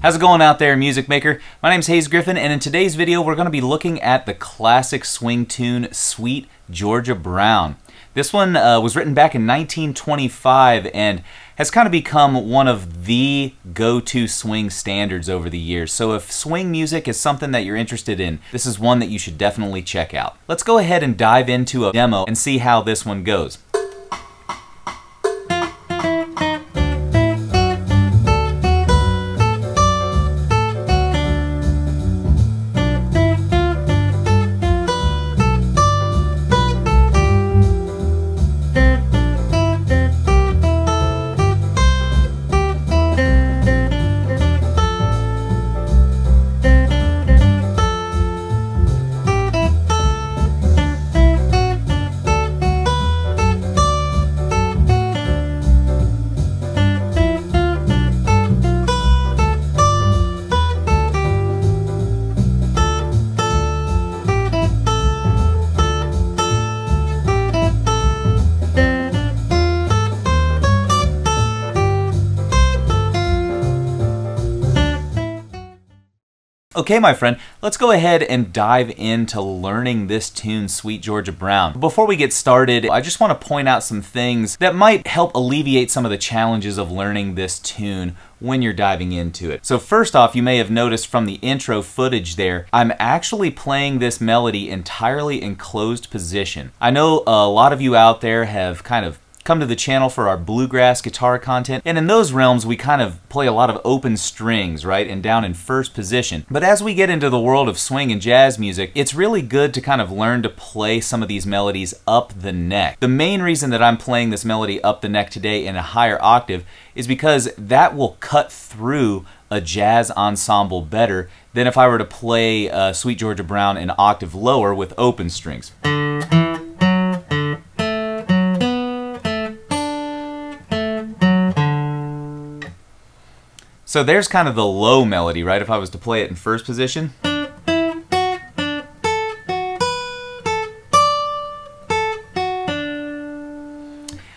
How's it going out there, music maker? My name's Griffin, and in today's video we're going to be looking at the classic swing tune, Sweet Georgia Brown. This one was written back in 1925 and has kind of become one of the go-to swing standards over the years. So if swing music is something that you're interested in, this is one that you should definitely check out. Let's go ahead and dive into a demo and see how this one goes. Okay, my friend, let's go ahead and dive into learning this tune, Sweet Georgia Brown. Before we get started, I just want to point out some things that might help alleviate some of the challenges of learning this tune when you're diving into it. So first off, you may have noticed from the intro footage there, I'm actually playing this melody entirely in closed position. I know a lot of you out there have kind of come to the channel for our bluegrass guitar content, and in those realms we kind of play a lot of open strings, right, and down in first position. But as we get into the world of swing and jazz music, it's really good to kind of learn to play some of these melodies up the neck. The main reason that I'm playing this melody up the neck today in a higher octave is because that will cut through a jazz ensemble better than if I were to play Sweet Georgia Brown an octave lower with open strings. So there's kind of the low melody, right, if I was to play it in first position.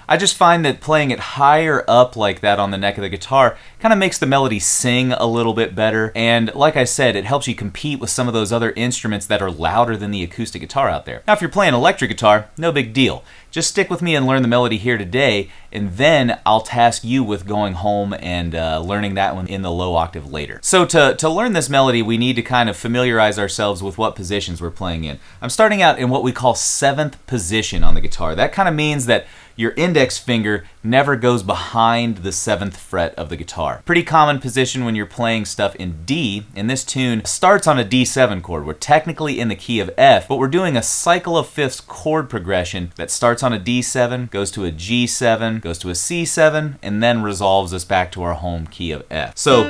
I just find that playing it higher up like that on the neck of the guitar kind of makes the melody sing a little bit better, and like I said, it helps you compete with some of those other instruments that are louder than the acoustic guitar out there. Now if you're playing electric guitar, no big deal. Just stick with me and learn the melody here today, and then I'll task you with going home and learning that one in the low octave later. So to learn this melody, we need to kind of familiarize ourselves with what positions we're playing in. I'm starting out in what we call 7th position on the guitar. That kind of means that your index finger never goes behind the 7th fret of the guitar. Pretty common position when you're playing stuff in D, and this tune starts on a D7 chord. We're technically in the key of F, but we're doing a cycle of fifths chord progression that starts on a D7, goes to a G7, goes to a C7, and then resolves us back to our home key of F. So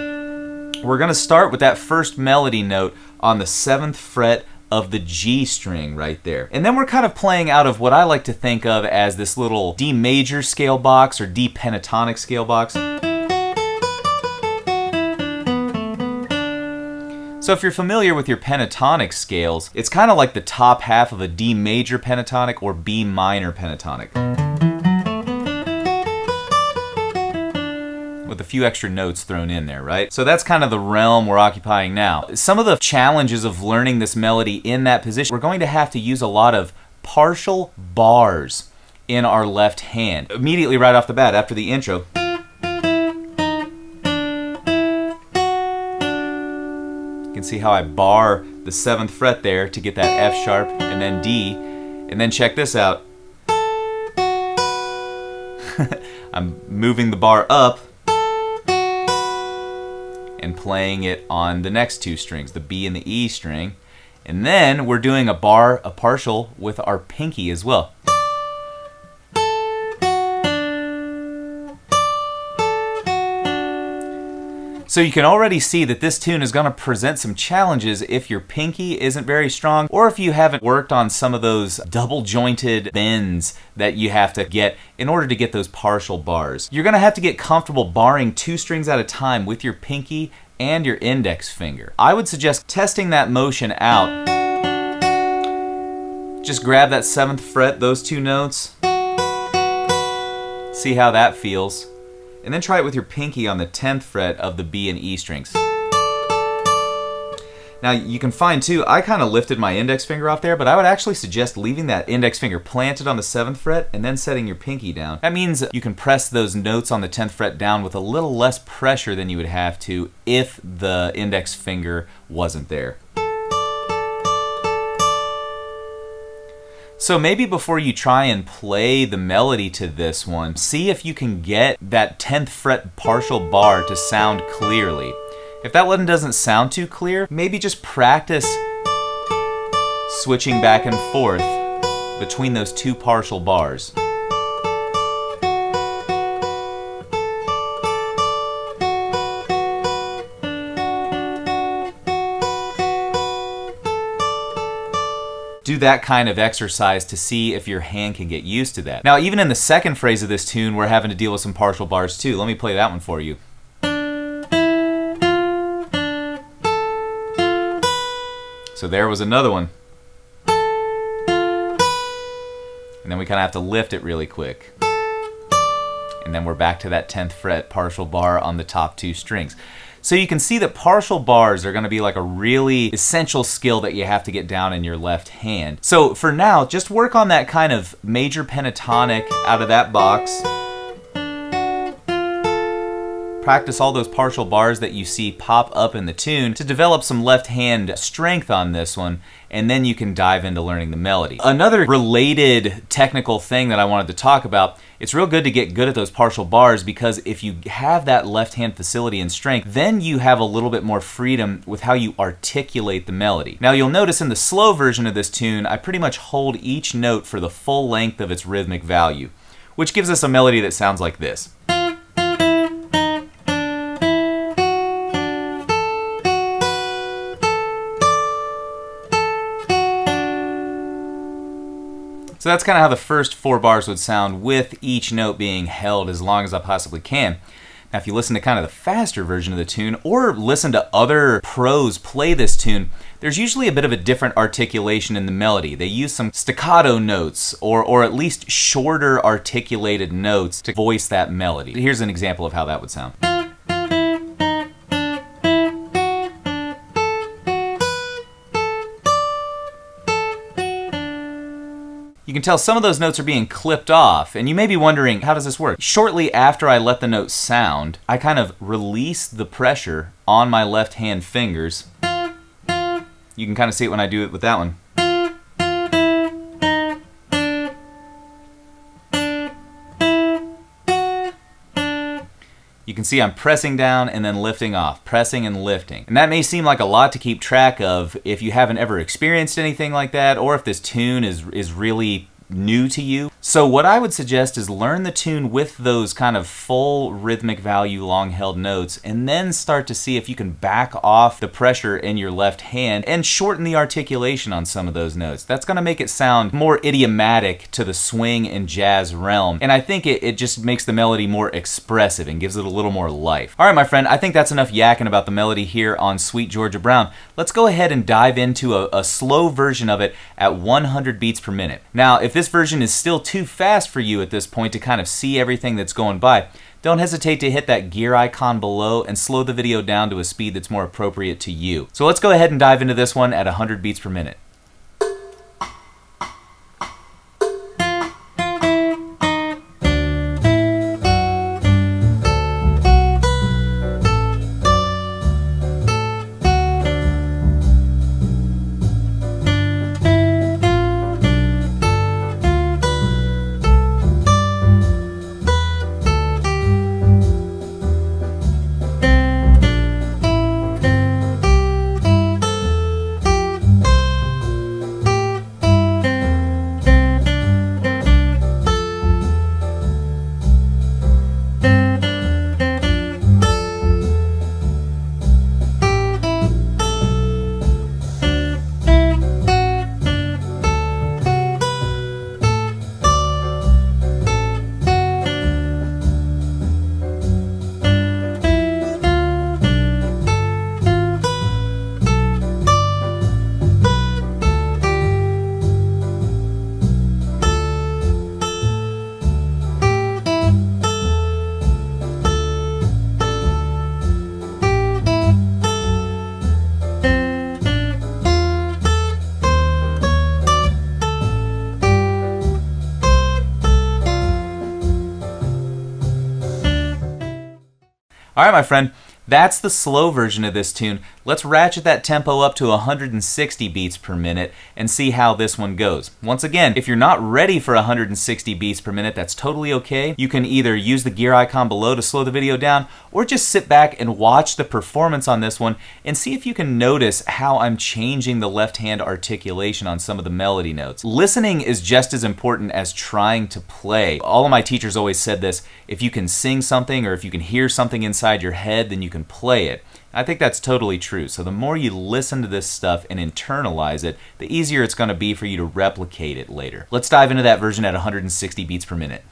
we're gonna start with that first melody note on the 7th fret of the G string right there. And then we're kind of playing out of what I like to think of as this little D major scale box or D pentatonic scale box. So if you're familiar with your pentatonic scales, it's kind of like the top half of a D major pentatonic or B minor pentatonic, with a few extra notes thrown in there, right? So that's kind of the realm we're occupying now. Some of the challenges of learning this melody in that position, we're going to have to use a lot of partial bars in our left hand. Immediately right off the bat, after the intro, you can see how I bar the 7th fret there to get that F sharp, and then D, and then check this out. I'm moving the bar up and playing it on the next two strings, the B and the E string, and then we're doing a partial with our pinky as well. So you can already see that this tune is going to present some challenges if your pinky isn't very strong, or if you haven't worked on some of those double jointed bends that you have to get in order to get those partial bars. You're going to have to get comfortable barring 2 strings at a time with your pinky and your index finger. I would suggest testing that motion out. Just grab that 7th fret, those 2 notes, see how that feels. And then try it with your pinky on the 10th fret of the B and E strings. Now you can find too, I kind of lifted my index finger off there, but I would actually suggest leaving that index finger planted on the 7th fret and then setting your pinky down. That means you can press those notes on the 10th fret down with a little less pressure than you would have to if the index finger wasn't there. So maybe before you try and play the melody to this one, see if you can get that 10th fret partial bar to sound clearly. If that one doesn't sound too clear, maybe just practice switching back and forth between those two partial bars. Do that kind of exercise to see if your hand can get used to that. Now, even in the second phrase of this tune, we're having to deal with some partial bars too. Let me play that one for you. So there was another one. And then we kind of have to lift it really quick. And then we're back to that 10th fret partial bar on the top 2 strings. So you can see that partial bars are going to be like a really essential skill that you have to get down in your left hand. So for now, just work on that kind of major pentatonic out of that box. Practice all those partial bars that you see pop up in the tune to develop some left hand strength on this one, and then you can dive into learning the melody. Another related technical thing that I wanted to talk about, it's real good to get good at those partial bars, because if you have that left hand facility and strength, then you have a little bit more freedom with how you articulate the melody. Now you'll notice in the slow version of this tune, I pretty much hold each note for the full length of its rhythmic value, which gives us a melody that sounds like this. So that's kind of how the first 4 bars would sound, with each note being held as long as I possibly can. Now if you listen to kind of the faster version of the tune, or listen to other pros play this tune, there's usually a bit of a different articulation in the melody. They use some staccato notes, or at least shorter articulated notes to voice that melody. Here's an example of how that would sound. You can tell some of those notes are being clipped off, and you may be wondering, how does this work? Shortly after I let the note sound, I kind of release the pressure on my left hand fingers. You can kind of see it when I do it with that one. You can see I'm pressing down and then lifting off, pressing and lifting. And that may seem like a lot to keep track of if you haven't ever experienced anything like that, or if this tune is really new to you. So what I would suggest is learn the tune with those kind of full rhythmic value long held notes, and then start to see if you can back off the pressure in your left hand and shorten the articulation on some of those notes. That's going to make it sound more idiomatic to the swing and jazz realm, and I think it just makes the melody more expressive and gives it a little more life. Alright my friend, I think that's enough yakking about the melody here on Sweet Georgia Brown. Let's go ahead and dive into a slow version of it at 100 beats per minute. Now if this version is still too fast for you at this point to kind of see everything that's going by, don't hesitate to hit that gear icon below and slow the video down to a speed that's more appropriate to you. So let's go ahead and dive into this one at 100 beats per minute. All right, my friend, that's the slow version of this tune. Let's ratchet that tempo up to 160 beats per minute and see how this one goes. Once again, if you're not ready for 160 beats per minute, that's totally okay. You can either use the gear icon below to slow the video down, or just sit back and watch the performance on this one and see if you can notice how I'm changing the left hand articulation on some of the melody notes. Listening is just as important as trying to play. All of my teachers always said this: if you can sing something or if you can hear something inside your head, then you can play it. I think that's totally true. So the more you listen to this stuff and internalize it, the easier it's going to be for you to replicate it later. Let's dive into that version at 160 beats per minute.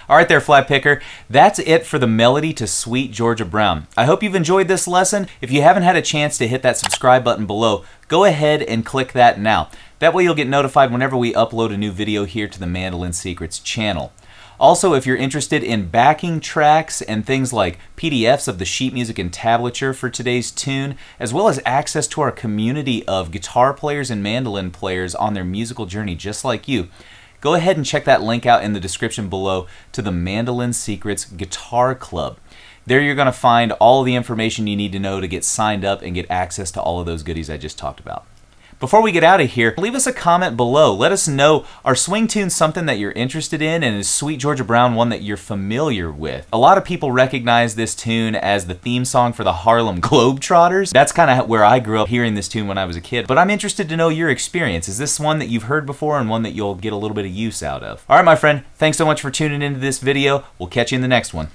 All right there, flat picker. That's it for the melody to Sweet Georgia Brown. I hope you've enjoyed this lesson. If you haven't had a chance to hit that subscribe button below, go ahead and click that now. That way you'll get notified whenever we upload a new video here to the Mandolin Secrets channel. Also, if you're interested in backing tracks and things like PDFs of the sheet music and tablature for today's tune, as well as access to our community of guitar players and mandolin players on their musical journey just like you, go ahead and check that link out in the description below to the Mandolin Secrets Guitar Club. There you're going to find all the information you need to know to get signed up and get access to all of those goodies I just talked about. Before we get out of here, leave us a comment below. Let us know, are swing tunes something that you're interested in, and is Sweet Georgia Brown one that you're familiar with? A lot of people recognize this tune as the theme song for the Harlem Globetrotters. That's kind of where I grew up hearing this tune when I was a kid, but I'm interested to know your experience. Is this one that you've heard before and one that you'll get a little bit of use out of? All right, my friend, thanks so much for tuning into this video. We'll catch you in the next one.